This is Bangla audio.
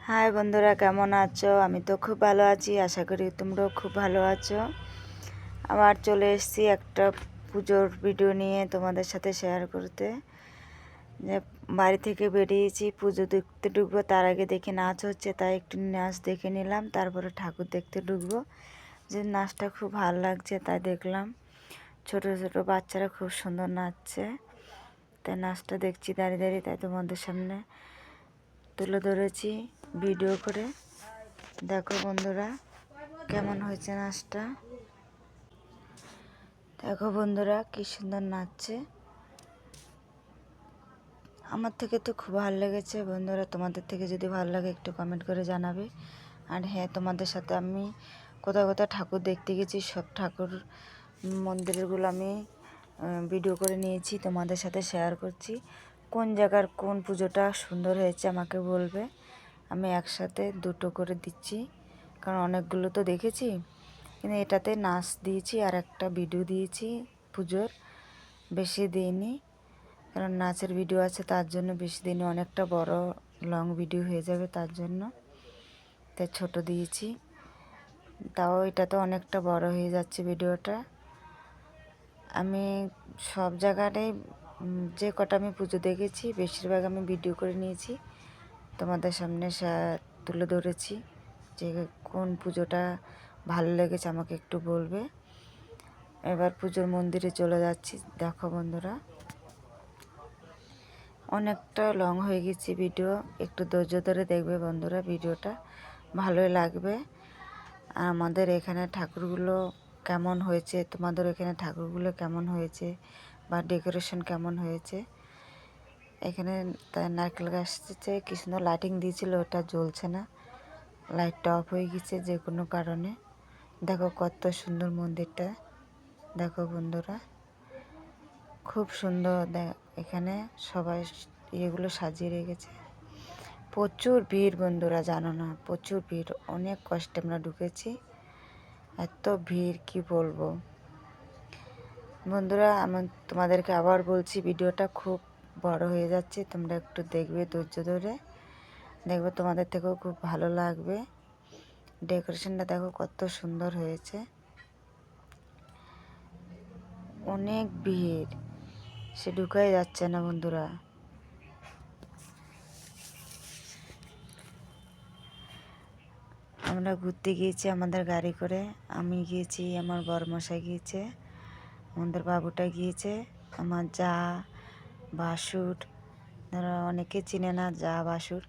হাই বন্ধুরা, কেমন আছো? আমি তো খুব ভালো আছি, আশা করি তোমরাও খুব ভালো আছো। আবার চলে এসেছি একটা পুজোর ভিডিও নিয়ে তোমাদের সাথে শেয়ার করতে। যে বাড়ি থেকে বেরিয়েছি, পুজো দেখতে ঢুকবো, তার আগে দেখি নাচ হচ্ছে, তাই একটু নাচ দেখে নিলাম, তারপরে ঠাকুর দেখতে ঢুকবো। যে নাচটা খুব ভালো লাগছে তাই দেখলাম। ছোট ছোট বাচ্চারা খুব সুন্দর নাচছে, তাই নাচটা দেখছি দাঁড়িয়ে দাঁড়িয়ে, তাই তোমাদের সামনে তুলে ধরেছি ভিডিও করে। দেখো বন্ধুরা কেমন হয়েছে নাচটা। দেখো বন্ধুরা কি সুন্দর নাচছে, আমার থেকে তো খুব ভালো লেগেছে। বন্ধুরা তোমাদের থেকে যদি ভালো লাগে একটু কমেন্ট করে জানাবে। আর হ্যাঁ, তোমাদের সাথে আমি কোথাও কোথাও ঠাকুর দেখতে গেছি, সব ঠাকুর মন্দিরগুলো আমি ভিডিও করে নিয়েছি, তোমাদের সাথে শেয়ার করছি। কোন জায়গার কোন পুজোটা সুন্দর হয়েছে আমাকে বলবে, আমি একসাথে দুটো করে দিচ্ছি, কারণ অনেকগুলো তো দেখেছি। কিন্তু এটাতে নাচ দিয়েছি আর একটা ভিডিও দিয়েছি পুজোর, বেশি দিইনি, কারণ নাচের ভিডিও আছে তার জন্য বেশি দিইনি, অনেকটা বড় লং ভিডিও হয়ে যাবে তার জন্য, তাই ছোট দিয়েছি। তাও এটা তো অনেকটা বড় হয়ে যাচ্ছে ভিডিওটা। আমি সব জায়গাটাই যে কটা আমি পুজো দেখেছি বেশিরভাগ আমি ভিডিও করে নিয়েছি, তোমাদের সামনে তুলে ধরেছি। যে কোন পুজোটা ভালো লেগেছে আমাকে একটু বলবে। এবার পুজোর মন্দিরে চলে যাচ্ছি। দেখো বন্ধুরা অনেকটা লং হয়ে গেছে ভিডিও, একটু ধৈর্য ধরে দেখবে বন্ধুরা, ভিডিওটা ভালোই লাগবে। আর আমাদের এখানে ঠাকুরগুলো কেমন হয়েছে, তোমাদের এখানে ঠাকুরগুলো কেমন হয়েছে বা ডেকোরেশন কেমন হয়েছে। এখানে নারকেল গাছতে কি সুন্দর লাইটিং দিয়েছিল, ওটা জ্বলছে না, লাইটটা অফ হয়ে গেছে যে কোনো কারণে। দেখো কত সুন্দর মন্দিরটা, দেখো বন্ধুরা খুব সুন্দর। এখানে সবাই এগুলো সাজিয়ে রেখেছে। প্রচুর ভিড় বন্ধুরা, জানো না, প্রচুর ভিড়, অনেক কষ্টে আমরা ঢুকেছি, এত ভিড় কি বলবো। বন্ধুরা আমি তোমাদেরকে আবার বলছি, ভিডিওটা খুব বড় হয়ে যাচ্ছে, তোমরা একটু দেখবে ধৈর্য ধরে, দেখবে তোমাদের থেকেও খুব ভালো লাগবে। ডেকোরেশনটা দেখো কত সুন্দর হয়েছে, অনেক ভিড়, সে ঢুকাই যাচ্ছে না বন্ধুরা। আমরা ঘুরতে গিয়েছি আমাদের গাড়ি করে, আমি গিয়েছি, আমার বড়মশাই গিয়েছে, আমাদের বাবুটা গিয়েছে, আমার যা, বাসুর, ধরো অনেকে চিনে না, যা বাসুর,